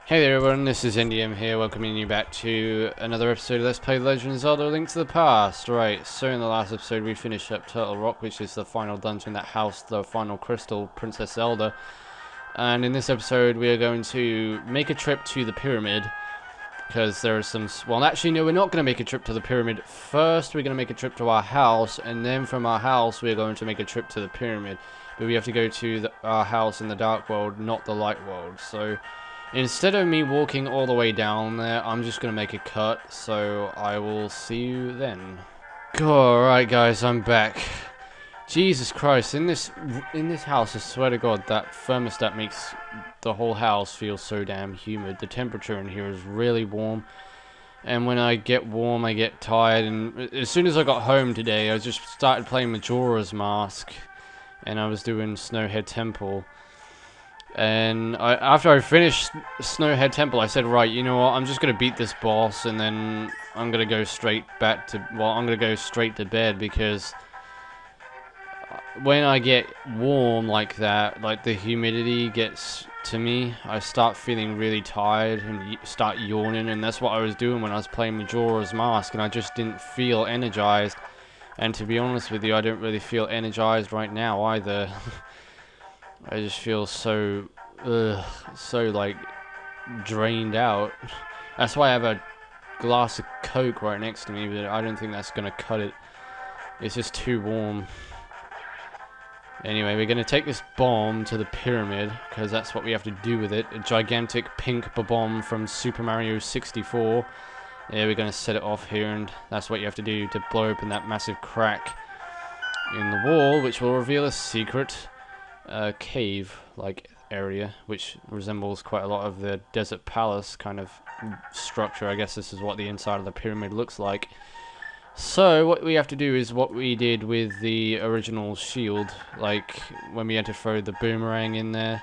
Hey there everyone, this is NDM here, welcoming you back to another episode of Let's Play Legend of Zelda: Link to the Past. Right, so in the last episode we finished up Turtle Rock, which is the final dungeon that housed the final crystal, Princess Zelda. And in this episode we are going to make a trip to the pyramid, because there are some... Well, actually no, we're not going to make a trip to the pyramid. First we're going to make a trip to our house, and then from our house we're going to make a trip to the pyramid. But we have to go to our house in the Dark World, not the Light World, so... Instead of me walking all the way down there, I'm just going to make a cut, so I will see you then. Alright guys, I'm back. Jesus Christ, in this house, I swear to God, that thermostat makes the whole house feel so damn humid. The temperature in here is really warm, and when I get warm, I get tired, and as soon as I got home today, I just started playing Majora's Mask, and I was doing Snowhead Temple. And after I finished Snowhead Temple, I said, right, you know what, I'm just going to beat this boss, and then I'm going to go straight back to, well, I'm going to go straight to bed, because when I get warm like that, like the humidity gets to me, I start feeling really tired and start yawning, and that's what I was doing when I was playing Majora's Mask, and I just didn't feel energized. And to be honest with you, I don't really feel energized right now either. I just feel so, like, drained out. That's why I have a glass of Coke right next to me, but I don't think that's gonna cut it. It's just too warm. Anyway, we're gonna take this bomb to the pyramid, because that's what we have to do with it. A gigantic pink bomb from Super Mario 64. Yeah, we're gonna set it off here, and that's what you have to do to blow open that massive crack in the wall, which will reveal a secret cave-like area, which resembles quite a lot of the Desert Palace kind of structure. I guess this is what the inside of the pyramid looks like. So what we have to do is what we did with the original shield, like when we had to throw the boomerang in there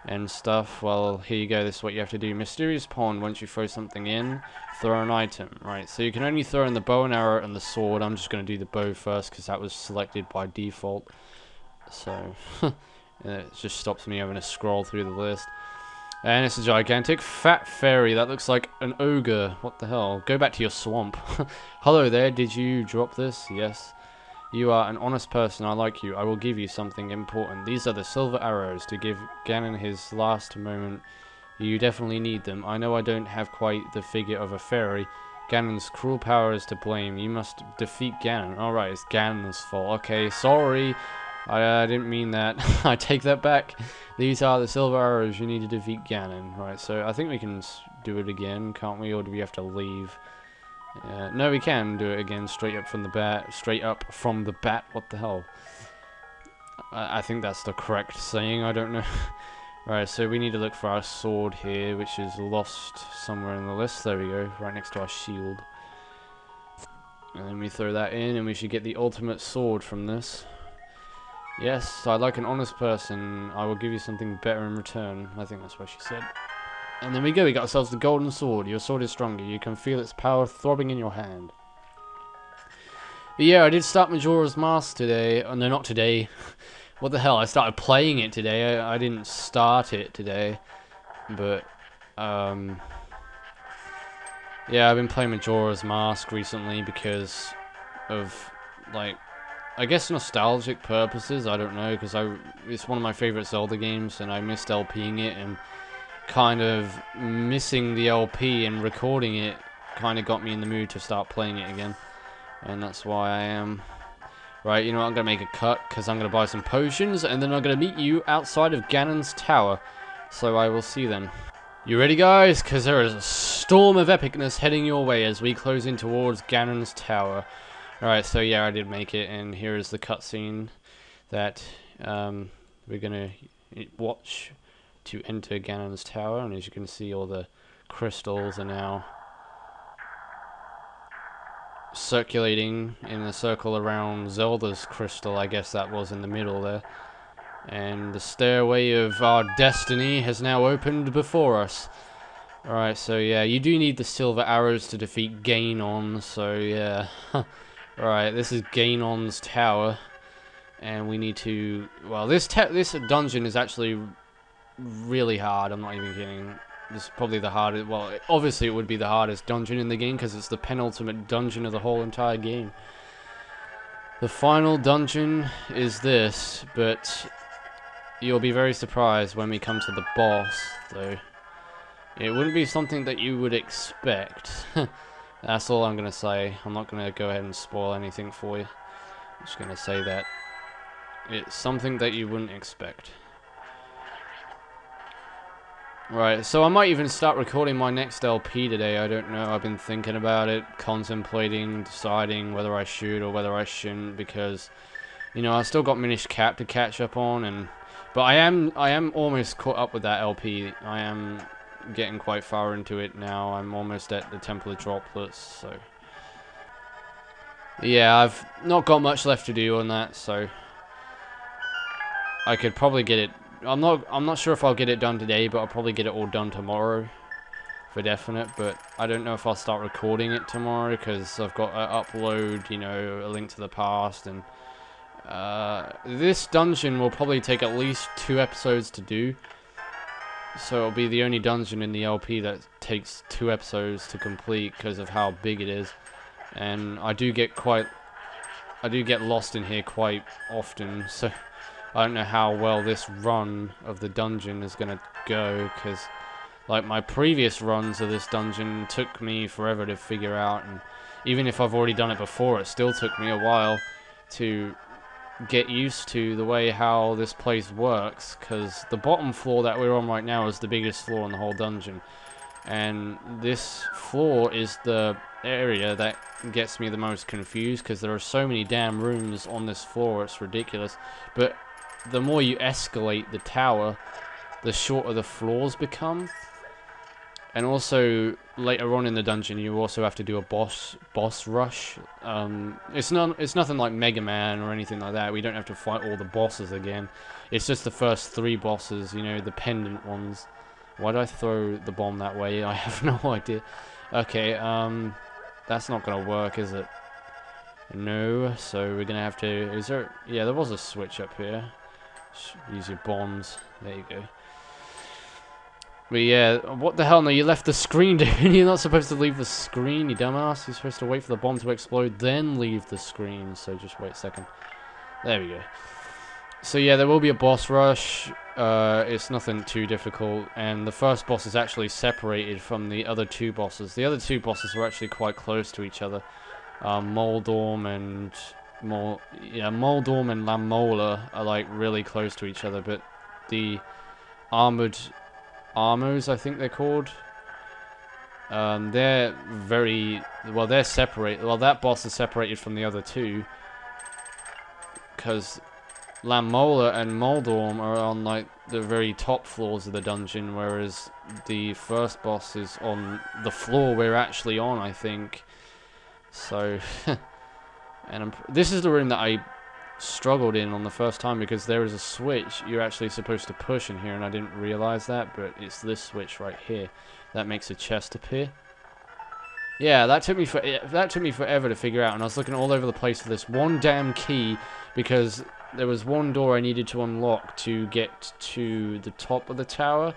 and stuff. Well, here you go, this is what you have to do. Mysterious pond, once you throw something in, throw an item. Right, so you can only throw in the bow and arrow and the sword. I'm just going to do the bow first, because that was selected by default. So, it just stops me having to scroll through the list. And it's a gigantic fat fairy that looks like an ogre. What the hell? Go back to your swamp. Hello there, did you drop this? Yes. You are an honest person, I like you. I will give you something important. These are the silver arrows to give Ganon his last moment. You definitely need them. I know I don't have quite the figure of a fairy. Ganon's cruel power is to blame. You must defeat Ganon. Alright, it's Ganon's fault. Okay, sorry. I didn't mean that. I take that back. These are the silver arrows you need to defeat Ganon. Right, so I think we can do it again, can't we? Or do we have to leave? No, we can do it again, straight up from the bat. Straight up from the bat. What the hell? I think that's the correct saying. I don't know. Right, so we need to look for our sword here, which is lost somewhere in the list. There we go, right next to our shield. And then we throw that in, and we should get the ultimate sword from this. Yes, I like an honest person. I will give you something better in return. I think that's what she said. And then we go, we got ourselves the golden sword. Your sword is stronger. You can feel its power throbbing in your hand. But yeah, I did start Majora's Mask today. Oh, no, not today. What the hell? I started playing it today. I didn't start it today. But, yeah, I've been playing Majora's Mask recently because of, like, I guess nostalgic purposes, I don't know, because it's one of my favorite Zelda games, and I missed LPing it, and kind of missing the LP and recording it kind of got me in the mood to start playing it again, and that's why I am. Right, you know what, I'm going to make a cut, because I'm going to buy some potions, and then I'm going to meet you outside of Ganon's tower, so I will see you then. You ready, guys? Because there is a storm of epicness heading your way as we close in towards Ganon's tower. Alright, so yeah, I did make it, and here is the cutscene that we're gonna watch to enter Ganon's tower, and as you can see, all the crystals are now circulating in a circle around Zelda's crystal. I guess that was in the middle there. And the stairway of our destiny has now opened before us. Alright, so yeah, you do need the silver arrows to defeat Ganon, so yeah. Alright, this is Ganon's tower, and we need to... Well, this dungeon is actually really hard, I'm not even kidding. This is probably the hardest, well, obviously it would be the hardest dungeon in the game because it's the penultimate dungeon of the whole entire game. The final dungeon is this, but you'll be very surprised when we come to the boss, though. It wouldn't be something that you would expect. That's all I'm going to say. I'm not going to go ahead and spoil anything for you. I'm just going to say that it's something that you wouldn't expect. Right, so I might even start recording my next LP today. I don't know. I've been thinking about it, contemplating, deciding whether I should or whether I shouldn't, because, you know, I still got Minish Cap to catch up on, but I am almost caught up with that LP. I am getting quite far into it now. I'm almost at the Temple of Droplets, so yeah, I've not got much left to do on that, so I could probably get it. I'm not sure if I'll get it done today, but I'll probably get it all done tomorrow for definite. But I don't know if I'll start recording it tomorrow because I've got to upload, you know, a Link to the Past, and this dungeon will probably take at least 2 episodes to do. So it'll be the only dungeon in the LP that takes 2 episodes to complete because of how big it is. And I do get lost in here quite often, so I don't know how well this run of the dungeon is gonna go, because like my previous runs of this dungeon took me forever to figure out, and even if I've already done it before, it still took me a while to get used to the way how this place works, because the bottom floor that we're on right now is the biggest floor in the whole dungeon, and this floor is the area that gets me the most confused because there are so many damn rooms on this floor. It's ridiculous. But the more you escalate the tower, the shorter the floors become. And also later on in the dungeon, you also have to do a boss rush. It's nothing like Mega Man or anything like that. We don't have to fight all the bosses again. It's just the first 3 bosses, you know, the pendant ones. Why did I throw the bomb that way? I have no idea. Okay, that's not gonna work, is it? No, so we're gonna have to... Is there... Yeah, there was a switch up here. Use your bombs. There you go. But yeah, what the hell? No, you left the screen, dude. You're not supposed to leave the screen, you dumbass. You're supposed to wait for the bomb to explode, then leave the screen. So just wait a second. There we go. So yeah, there will be a boss rush. It's nothing too difficult, and the first boss is actually separated from the other 2 bosses. The other 2 bosses are actually quite close to each other. Moldorm and Moldorm and Lamola are like really close to each other, but the armored armors, I think they're called, they're very well. They're separated. Well, that boss is separated from the other 2 because Lamola and Moldorm are on like the very top floors of the dungeon, whereas the first boss is on the floor we're actually on, I think. So, and this is the room that I struggled in on the first time because there is a switch you're actually supposed to push in here, and I didn't realize that, but it's this switch right here that makes a chest appear. Yeah, that took me forever to figure out, and I was looking all over the place for this one damn key because there was one door I needed to unlock to get to the top of the tower,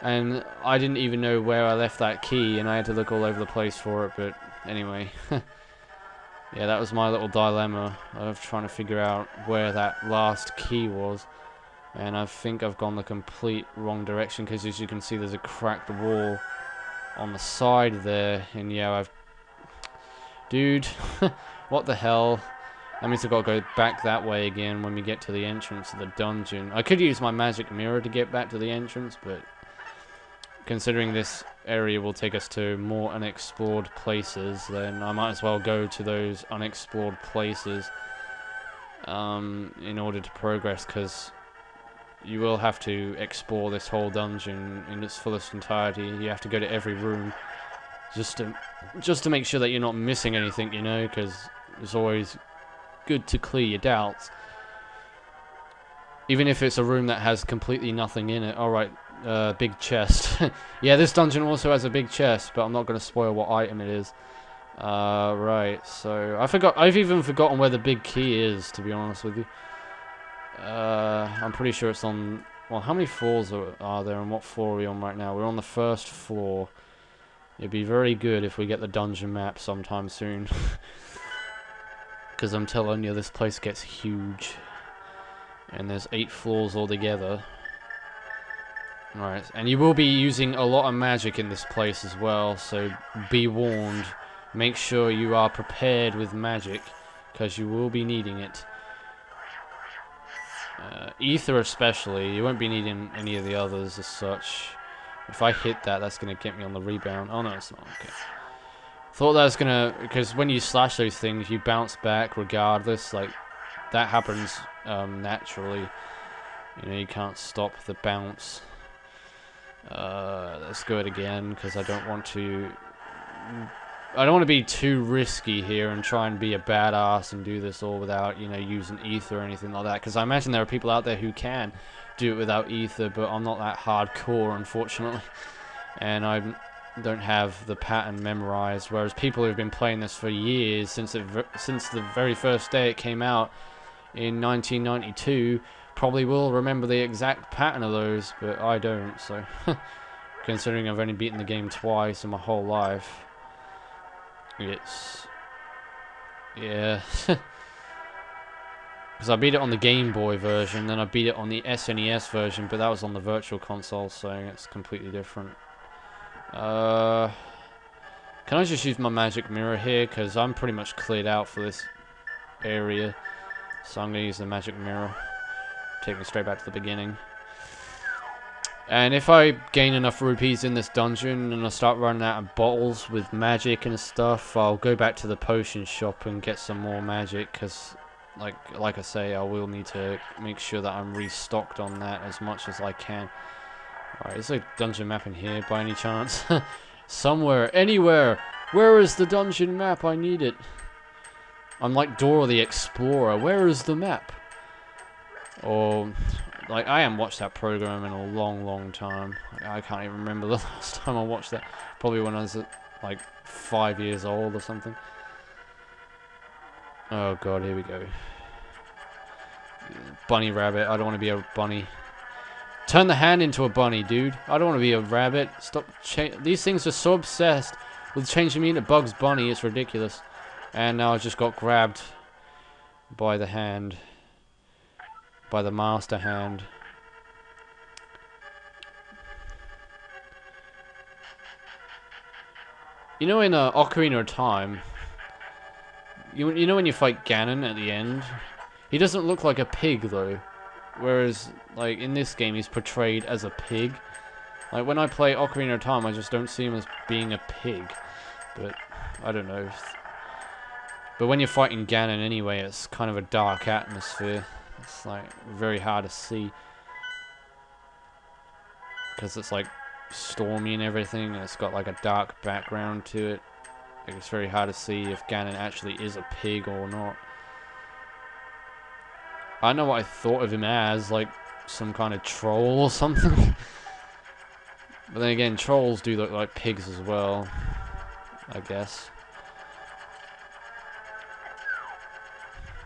and I didn't even know where I left that key, and I had to look all over the place for it. But anyway, yeah, that was my little dilemma of trying to figure out where that last key was, and I think I've gone the complete wrong direction because, as you can see, there's a cracked wall on the side there, and yeah, dude, what the hell? That means I've got to go back that way again when we get to the entrance of the dungeon. I could use my magic mirror to get back to the entrance, but considering this area will take us to more unexplored places, then I might as well go to those unexplored places in order to progress, because you will have to explore this whole dungeon in its fullest entirety. You have to go to every room just to make sure that you're not missing anything, you know, because it's always good to clear your doubts, even if it's a room that has completely nothing in it. Alright, big chest. Yeah, this dungeon also has a big chest, but I'm not going to spoil what item it is. Right, so I've even forgotten where the big key is, to be honest with you. I'm pretty sure it's on Well, how many floors are there, and what floor are we on right now? We're on the first floor. It'd be very good if we get the dungeon map sometime soon. Because I'm telling you, this place gets huge. And there's 8 floors altogether. Right, and you will be using a lot of magic in this place as well, so be warned. Make sure you are prepared with magic, because you will be needing it. Ether especially, you won't be needing any of the others as such. If I hit that, that's going to get me on the rebound. Oh no, it's not. Okay. Thought that was going to... Because when you slash those things, you bounce back regardless. Like, that happens naturally. You know, you can't stop the bounce. Let's go it again, because I don't want to... I don't want to be too risky here and try and be a badass and do this all without, you know, using ether or anything like that. Because I imagine there are people out there who can do it without ether, but I'm not that hardcore, unfortunately. And I don't have the pattern memorized. Whereas people who've been playing this for years, since the very first day it came out in 1992, probably will remember the exact pattern of those, but I don't. So, considering I've only beaten the game twice in my whole life. Yeah, because I beat it on the Game Boy version, then I beat it on the SNES version, but that was on the Virtual Console, so it's completely different. Can I just use my magic mirror here, because I'm pretty much cleared out for this area, so I'm going to use the magic mirror, take me straight back to the beginning. And if I gain enough rupees in this dungeon and I start running out of bottles with magic and stuff, I'll go back to the potion shop and get some more magic, because like I say, I will need to make sure that I'm restocked on that as much as I can. Alright, is there a dungeon map in here by any chance? Somewhere, anywhere! Where is the dungeon map? I need it. I'm like Dora the Explorer. Where is the map? Or... Like, I haven't watched that program in a long time. I can't even remember the last time I watched that. Probably when I was, like, 5 years old or something. Oh god, here we go. Bunny rabbit. I don't want to be a bunny. Turn the hand into a bunny, dude. I don't want to be a rabbit. Stop. These things are so obsessed with changing me into Bugs Bunny. It's ridiculous. And now I just got grabbed by the hand. By the master hand. You know, in Ocarina of Time, you know when you fight Ganon at the end, he doesn't look like a pig though, whereas like in this game he's portrayed as a pig. Like when I play Ocarina of Time, I just don't see him as being a pig, but I don't know. But when you're fighting Ganon anyway, it's kind of a dark atmosphere. It's like very hard to see because it's like stormy and everything, and it's got like a dark background to it. Like, it's very hard to see if Ganon actually is a pig or not. I don't know what I thought of him as, like some kind of troll or something. But then again, trolls do look like pigs as well, I guess.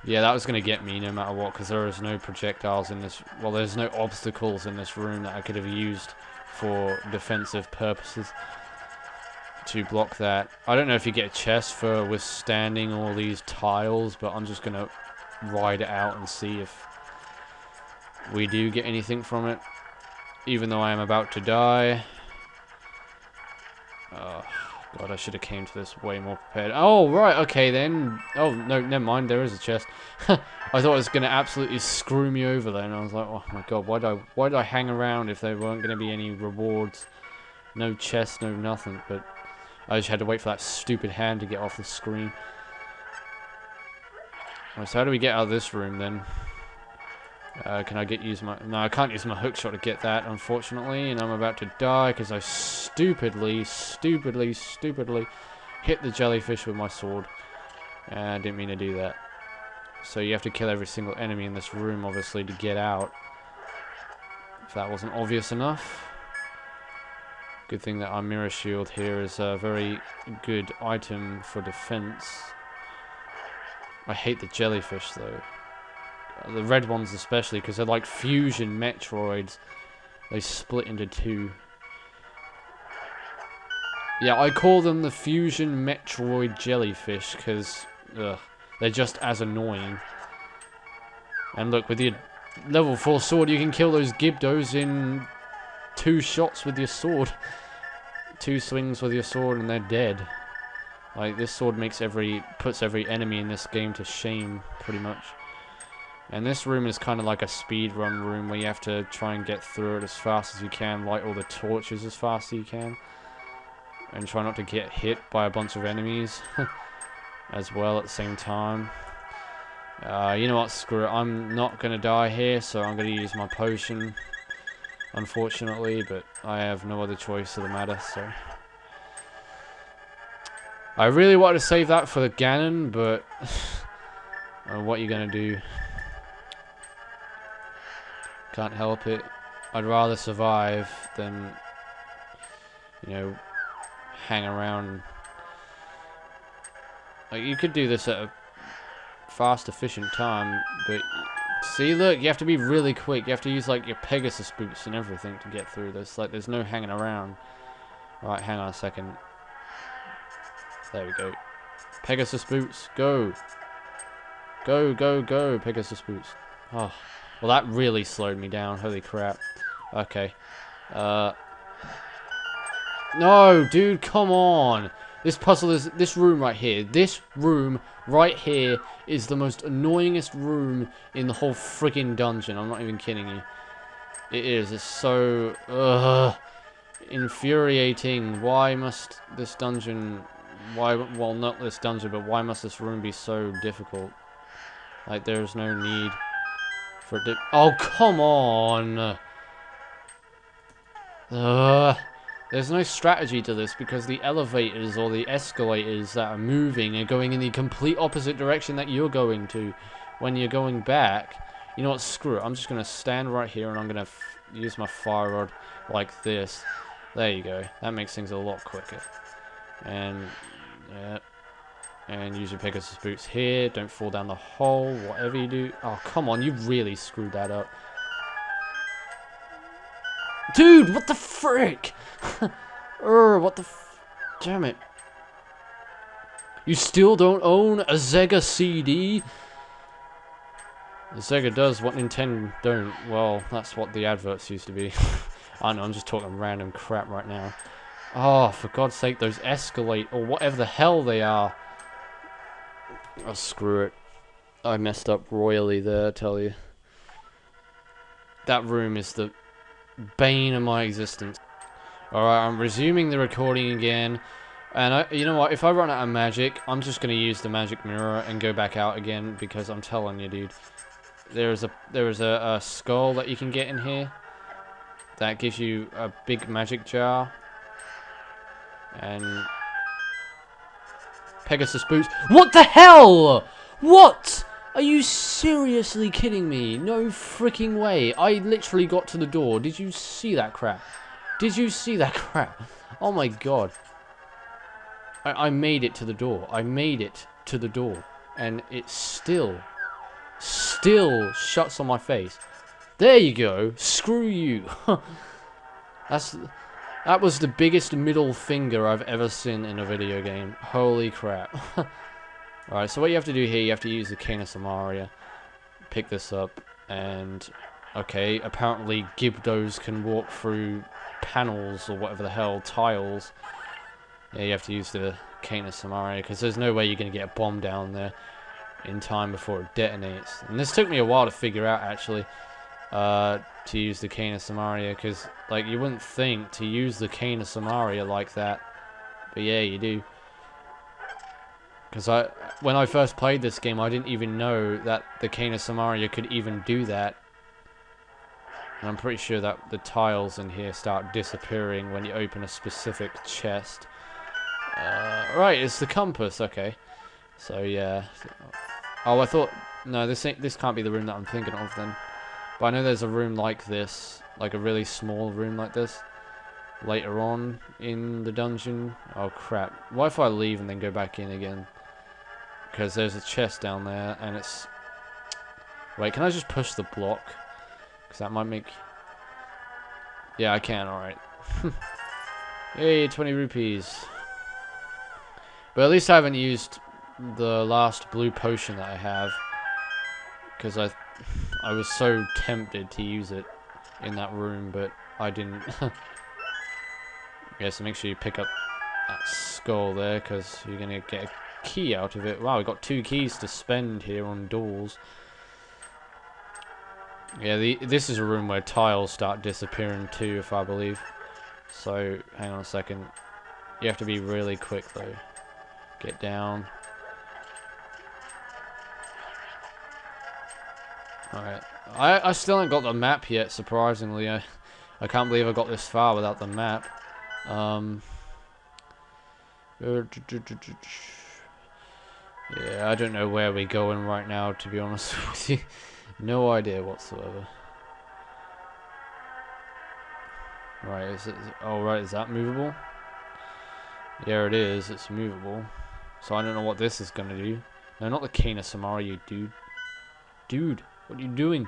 Yeah, that was going to get me no matter what, because there is no projectiles in this... Well, there's no obstacles in this room that I could have used for defensive purposes to block that. I don't know if you get a chest for withstanding all these tiles, but I'm just going to ride it out and see if we do get anything from it. Even though I am about to die. God, I should have came to this way more prepared. Oh, right, okay then. Oh, no, never mind, there is a chest. I thought it was going to absolutely screw me over then. I was like, oh my god, why did I hang around if there weren't going to be any rewards? No chest, no nothing, but I just had to wait for that stupid hand to get off the screen. Right, so how do we get out of this room then? Can I use my... No, I can't use my hook shot to get that, unfortunately, and I'm about to die because I stupidly hit the jellyfish with my sword. And I didn't mean to do that. So you have to kill every single enemy in this room, obviously, to get out. If that wasn't obvious enough. Good thing that our mirror shield here is a very good item for defense. I hate the jellyfish, though. The red ones especially, because they're like fusion Metroids. They split into two. Yeah, I call them the fusion Metroid jellyfish, because they're just as annoying. And look, with your level 4 sword, you can kill those Gibdos in 2 shots with your sword. 2 swings with your sword and they're dead. Like, this sword puts every enemy in this game to shame, pretty much. And this room is kind of like a speedrun room where you have to try and get through it as fast as you can, light all the torches as fast as you can. And try not to get hit by a bunch of enemies as well at the same time. You know what, screw it, I'm not going to die here, so I'm going to use my potion, unfortunately, but I have no other choice of the matter, so... I really wanted to save that for the Ganon, but... what are you going to do? Can't help it. I'd rather survive than, you know, hang around. Like, you could do this at a fast, efficient time, but see, look, you have to be really quick. You have to use like your Pegasus boots and everything to get through this. Like, there's no hanging around. Alright, hang on a second. There we go. Pegasus boots, go. Go, go, go, Pegasus boots. Oh, well, that really slowed me down. Holy crap. Okay. No, dude, come on. This puzzle is... This room right here. This room right here is the most annoyingest room in the whole friggin' dungeon. I'm not even kidding you. It is. It's so... infuriating. Why must this dungeon... Why... Well, not this dungeon, but why must this room be so difficult? Like, there's no need for it to... Oh, come on! There's no strategy to this because the elevators or the escalators that are moving are going in the complete opposite direction that you're going to when you're going back. You know what, screw it. I'm just going to stand right here and I'm going to use my fire rod like this. There you go. That makes things a lot quicker. And, yeah. And use your Pegasus boots here. Don't fall down the hole, whatever you do. Oh, come on. You really screwed that up. Dude, what the frick? What the damn it. You still don't own a Sega CD? Sega does what Nintendo don't. Well, that's what the adverts used to be. I know, I'm just talking random crap right now. Oh, for God's sake, those escalate, or whatever the hell they are. Oh, screw it. I messed up royally there, I tell you. That room is the bane of my existence. Alright, I'm resuming the recording again. And you know what, if I run out of magic, I'm just going to use the magic mirror and go back out again, because I'm telling you, dude. There is a skull that you can get in here. That gives you a big magic jar. And... Pegasus boots. What the hell? What? Are you seriously kidding me? No freaking way. I literally got to the door. Did you see that crap? Did you see that crap? Oh my god. I made it to the door. I made it to the door. And it still shuts on my face. There you go. Screw you. That was the biggest middle finger I've ever seen in a video game. Holy crap. Alright, so what you have to do here, you have to use the Cane of Samaria. Pick this up, and... Okay, apparently Gibdos can walk through panels, or whatever the hell, tiles. Yeah, you have to use the Cane of Samaria, because there's no way you're going to get a bomb down there in time before it detonates. And this took me a while to figure out, actually. To use the Cane of Samaria, because, like, you wouldn't think to use the Cane of Samaria like that, but yeah, you do. Because when I first played this game, I didn't even know that the Cane of Samaria could even do that. And I'm pretty sure that the tiles in here start disappearing when you open a specific chest. Right, it's the compass, okay. So, yeah. Oh, I thought... No, this can't be the room that I'm thinking of, then. But I know there's a room like this, like a really small room like this, later on in the dungeon. Oh crap. What if I leave and then go back in again? Because there's a chest down there, and it's... Wait, can I just push the block? Because that might make... Yeah, I can, alright. Hey, 20 rupees. But at least I haven't used the last blue potion that I have. Because I was so tempted to use it in that room, but I didn't. Yeah, so make sure you pick up that skull there, because you're going to get a key out of it. Wow, we got 2 keys to spend here on doors. Yeah, this is a room where tiles start disappearing too, if I believe. So, hang on a second. You have to be really quick, though. Get down. Alright. I still haven't got the map yet, surprisingly. I can't believe I got this far without the map. Yeah, I don't know where we're going right now, to be honest with you. No idea whatsoever. Right, is it... Oh, right, is that movable? Yeah, it is. It's movable. So I don't know what this is going to do. No, not the Cane of Samara, you dude. Dude, what are you doing?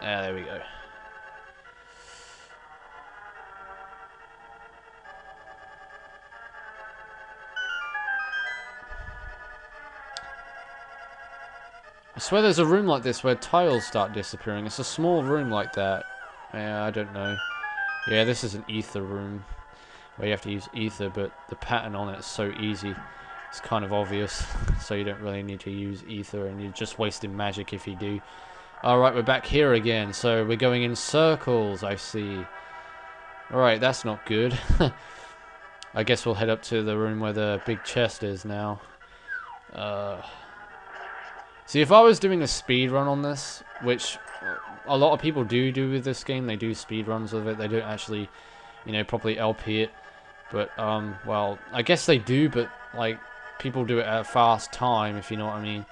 Ah, there we go. I swear there's a room like this where tiles start disappearing. It's a small room like that. Yeah, I don't know. Yeah, this is an ether room where you have to use ether, but the pattern on it is so easy. It's kind of obvious, so you don't really need to use ether, and you're just wasting magic if you do. Alright, we're back here again, so we're going in circles, I see. Alright, that's not good. I guess we'll head up to the room where the big chest is now. See, if I was doing a speed run on this, which a lot of people do with this game, they do speed runs of it, they don't actually, you know, properly LP it. But, well, I guess they do, but, like, people do it at a fast time, if you know what I mean.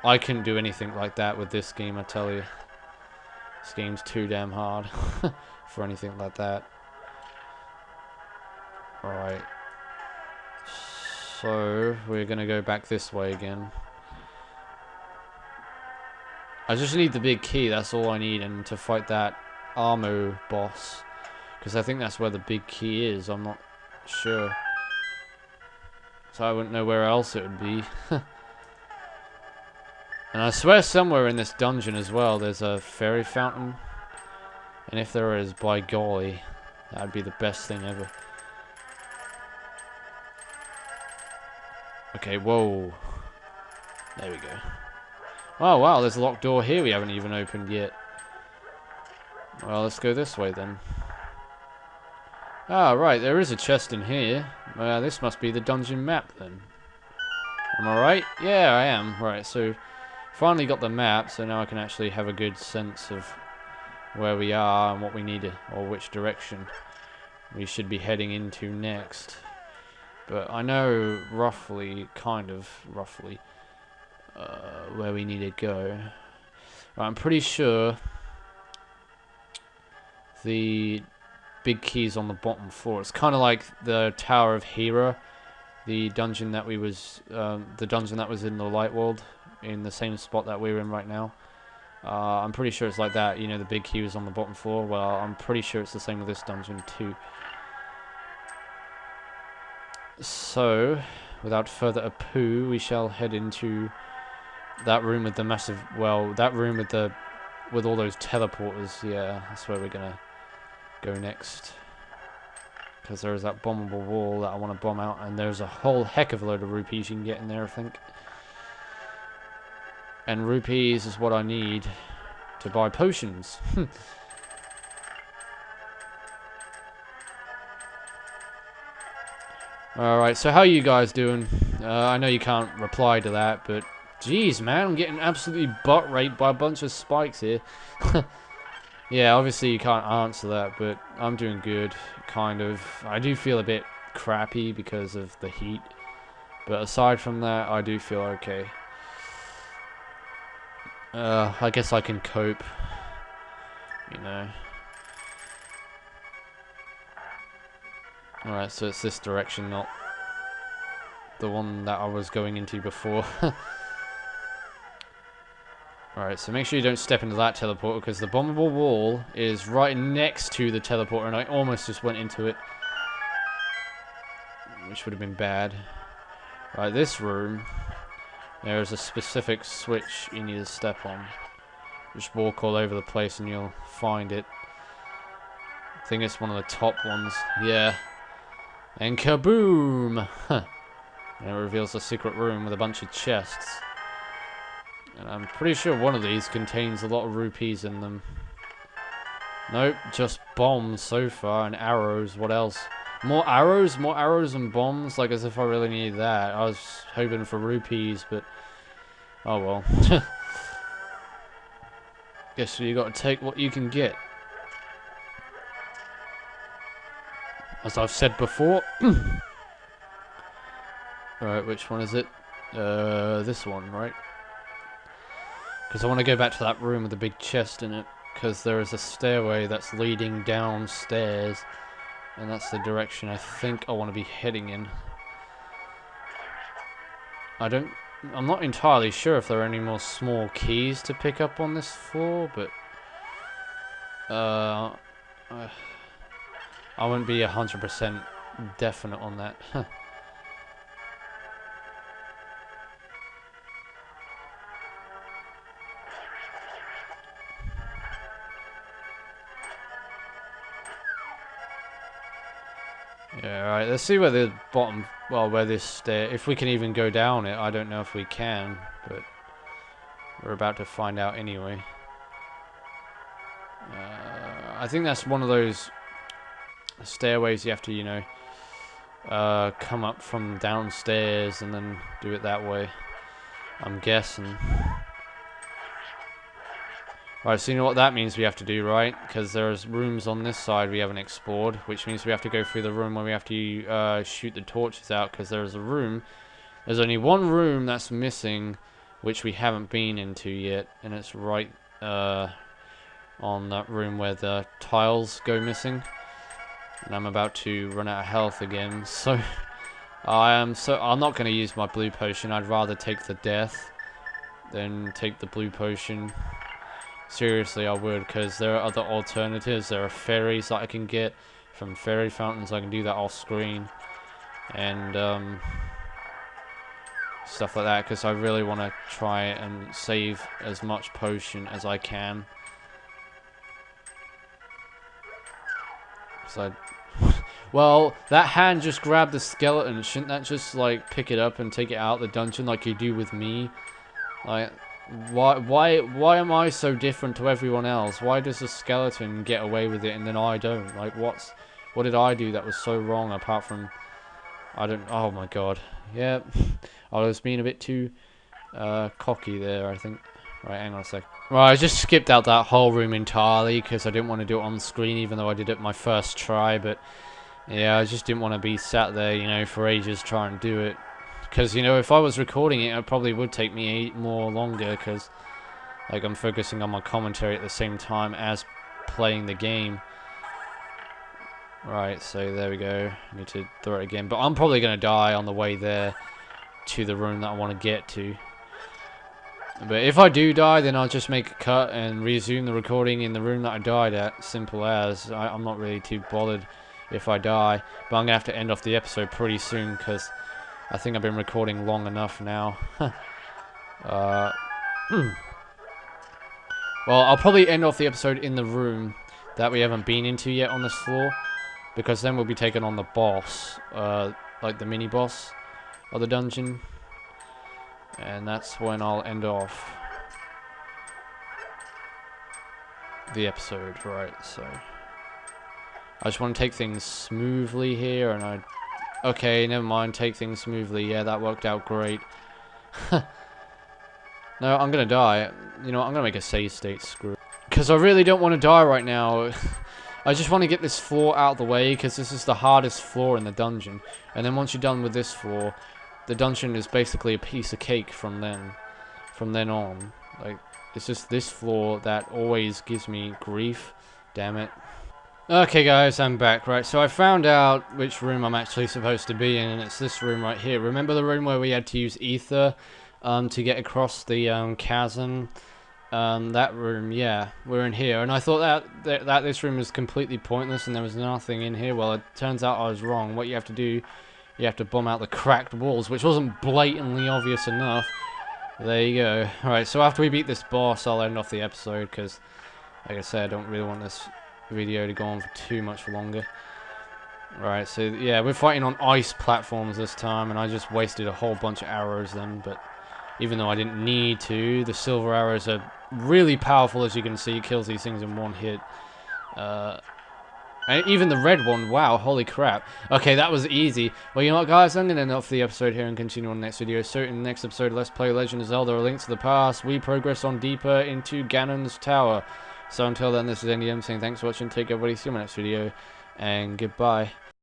I couldn't do anything like that with this game, I tell you. This game's too damn hard for anything like that. Alright. So, we're gonna go back this way again. I just need the big key, that's all I need, and to fight that Armo boss. Because I think that's where the big key is, I'm not sure. So I wouldn't know where else it would be. And I swear somewhere in this dungeon as well, there's a fairy fountain. And if there is, by golly, that would be the best thing ever. Okay, whoa. There we go. Oh wow, there's a locked door here we haven't even opened yet. Well, let's go this way then. Ah, right, there is a chest in here. This must be the dungeon map then. Am I right? Yeah, I am. Right, so finally got the map, so now I can actually have a good sense of where we are and what we need to, or which direction we should be heading into next. But I know roughly, kind of roughly, where we need to go. Right, I'm pretty sure the big key's on the bottom floor. It's kind of like the Tower of Hera, the dungeon that we was, the dungeon that was in the Light World, in the same spot that we're in right now. I'm pretty sure it's like that. You know, the big key was on the bottom floor. Well, I'm pretty sure it's the same with this dungeon too. So, without further ado, we shall head into that room with the massive, well, that room with the, with all those teleporters. Yeah, that's where we're gonna go next. Because there's that bombable wall that I want to bomb out, and there's a whole heck of a load of rupees you can get in there, I think. And rupees is what I need to buy potions. Alright, so how are you guys doing? I know you can't reply to that, but jeez, man, I'm getting absolutely butt raped by a bunch of spikes here. Yeah, obviously you can't answer that, but I'm doing good, kind of. I do feel a bit crappy because of the heat, but aside from that, I do feel okay. I guess I can cope, you know. Alright, so it's this direction, not the one that I was going into before. Alright, so make sure you don't step into that teleporter, because the bombable wall is right next to the teleporter, and I almost just went into it. Which would have been bad. Right, this room, there is a specific switch you need to step on. Just walk all over the place and you'll find it. I think it's one of the top ones. Yeah. And kaboom! Huh. And it reveals a secret room with a bunch of chests. And I'm pretty sure one of these contains a lot of rupees in them. Nope, just bombs so far and arrows. What else? More arrows? More arrows and bombs? Like as if I really needed that. I was hoping for rupees, but... oh well. Guess you gotta take what you can get. As I've said before. Alright, which one is it? This one, right? Because I want to go back to that room with the big chest in it. Because there is a stairway that's leading downstairs. And that's the direction I think I want to be heading in. I'm not entirely sure if there are any more small keys to pick up on this floor, but I wouldn't be 100% definite on that. Yeah, alright, let's see where the bottom, well, where this stair, if we can even go down it. I don't know if we can, but we're about to find out anyway. I think that's one of those stairways you have to, you know, come up from downstairs and then do it that way, I'm guessing. Right, so you know what that means we have to do, right? Because there's rooms on this side we haven't explored, which means we have to go through the room where we have to shoot the torches out, because there's only one room that's missing, which we haven't been into yet, and it's right on that room where the tiles go missing. And I'm about to run out of health again, so I'm not going to use my blue potion. I'd rather take the death than take the blue potion. Seriously, I would, because there are other alternatives. There are fairies that I can get from fairy fountains. I can do that off screen, and stuff like that, because I really want to try and save as much potion as I can. Well, that hand just grabbed the skeleton. Shouldn't that just like pick it up and take it out of the dungeon like you do with me? Like, why am I so different to everyone else? Why does the skeleton get away with it and then I don't? Like, what did I do that was so wrong, apart from oh my god. Yeah, I was being a bit too cocky there, I think. Right, hang on a sec. Right, I just skipped out that whole room entirely because I didn't want to do it on screen, even though I did it my first try. But yeah, I just didn't want to be sat there, you know, for ages trying to do it. Because, you know, if I was recording it, it probably would take me more longer, because, like, I'm focusing on my commentary at the same time as playing the game. Right, so there we go. I need to throw it again. But I'm probably going to die on the way there to the room that I want to get to. But if I do die, then I'll just make a cut and resume the recording in the room that I died at. Simple as. I'm not really too bothered if I die. But I'm going to have to end off the episode pretty soon, because I think I've been recording long enough now. Well, I'll probably end off the episode in the room that we haven't been into yet on this floor, because then we'll be taking on the boss, like the mini boss of the dungeon, and that's when I'll end off the episode. Right, so I just want to take things smoothly here, and okay, never mind, take things smoothly. Yeah, that worked out great. No, I'm gonna die. You know what, I'm gonna make a save state, screw. Because I really don't want to die right now. I just want to get this floor out of the way, because this is the hardest floor in the dungeon. And then once you're done with this floor, the dungeon is basically a piece of cake from then on. Like, it's just this floor that always gives me grief. Damn it. Okay guys, I'm back. Right, so I found out which room I'm actually supposed to be in, and it's this room right here. Remember the room where we had to use ether to get across the chasm That room, yeah, we're in here, and I thought that this room was completely pointless and there was nothing in here. Well, it turns out I was wrong. What you have to do, you have to bomb out the cracked walls, which wasn't blatantly obvious enough. There you go. Alright, so after we beat this boss, I'll end off the episode, because, like I said, I don't really want this video to go on for too much longer. Alright, so yeah, we're fighting on ice platforms this time, and I just wasted a whole bunch of arrows then, but even though I didn't need to, the silver arrows are really powerful, as you can see. It kills these things in one hit. And even the red one, wow, holy crap. Okay, that was easy. Well, you know what, guys, I'm going to end off the episode here and continue on the next video. So in the next episode, Let's Play Legend of Zelda: A Link to the Past, we progress on deeper into Ganon's Tower. So until then, this is NDM saying thanks for watching, take care, everybody, see you in my next video, and goodbye.